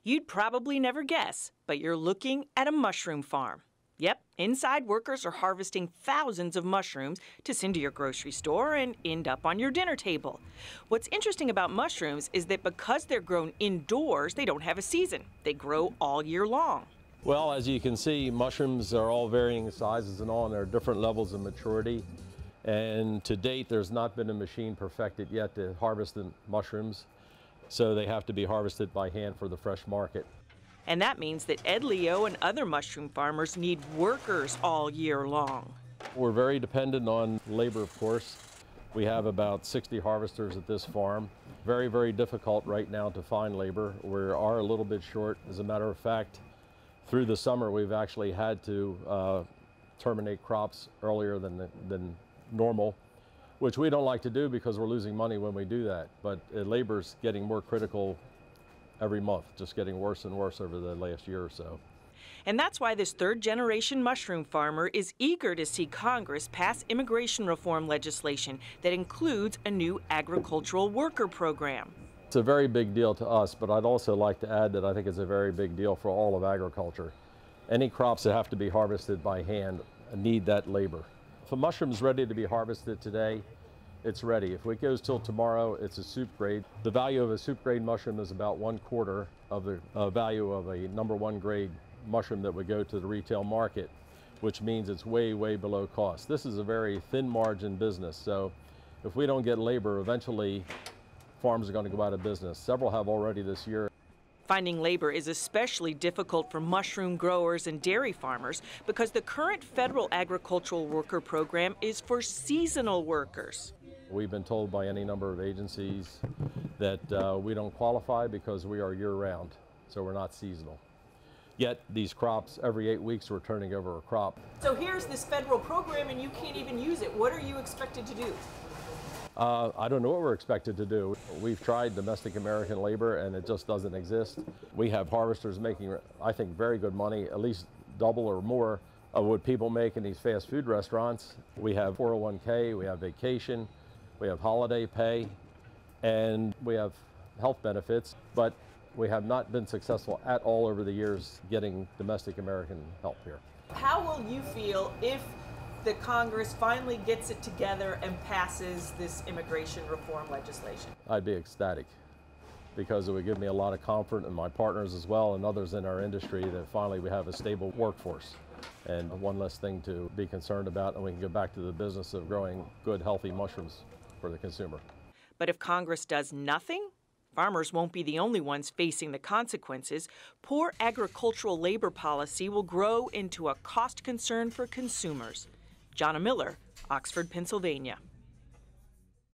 You'd probably never guess, but you're looking at a mushroom farm. Yep, inside workers are harvesting thousands of mushrooms to send to your grocery store and end up on your dinner table. What's interesting about mushrooms is that because they're grown indoors, they don't have a season. They grow all year long. Well, as you can see, mushrooms are all varying sizes and all, and there are different levels of maturity. And to date, there's not been a machine perfected yet to harvest the mushrooms, so they have to be harvested by hand for the fresh market. And that means that Ed Leo and other mushroom farmers need workers all year long. We're very dependent on labor, of course. We have about 60 harvesters at this farm. Very, very difficult right now to find labor. We are a little bit short. As a matter of fact, through the summer, we've actually had to terminate crops earlier than normal, which we don't like to do because we're losing money when we do that. But labor's getting more critical every month, just getting worse and worse over the last year or so. And that's why this third-generation mushroom farmer is eager to see Congress pass immigration reform legislation that includes a new agricultural worker program. It's a very big deal to us, but I'd also like to add that I think it's a very big deal for all of agriculture. Any crops that have to be harvested by hand need that labor. If a mushroom's ready to be harvested today, it's ready. If it goes till tomorrow, it's a soup grade. The value of a soup grade mushroom is about 1/4 of the value of a #1 grade mushroom that would go to the retail market, which means it's way, way below cost. This is a very thin margin business, so if we don't get labor, eventually farms are going to go out of business. Several have already this year. Finding labor is especially difficult for mushroom growers and dairy farmers because the current federal agricultural worker program is for seasonal workers. We've been told by any number of agencies that we don't qualify because we are year-round, so we're not seasonal. Yet these crops, every 8 weeks we're turning over a crop. So here's this federal program and you can't even use it. What are you expected to do? I don't know what we're expected to do. We've tried domestic American labor and it just doesn't exist. We have harvesters making, I think, very good money, at least double or more of what people make in these fast food restaurants. We have 401k, we have vacation, we have holiday pay, and we have health benefits, but we have not been successful at all over the years getting domestic American help here. How will you feel if the Congress finally gets it together and passes this immigration reform legislation? I'd be ecstatic because it would give me a lot of comfort, and my partners as well and others in our industry, that finally we have a stable workforce and one less thing to be concerned about, and we can go back to the business of growing good, healthy mushrooms for the consumer. But if Congress does nothing, farmers won't be the only ones facing the consequences. Poor agricultural labor policy will grow into a cost concern for consumers. Jonna Miller, Oxford, Pennsylvania.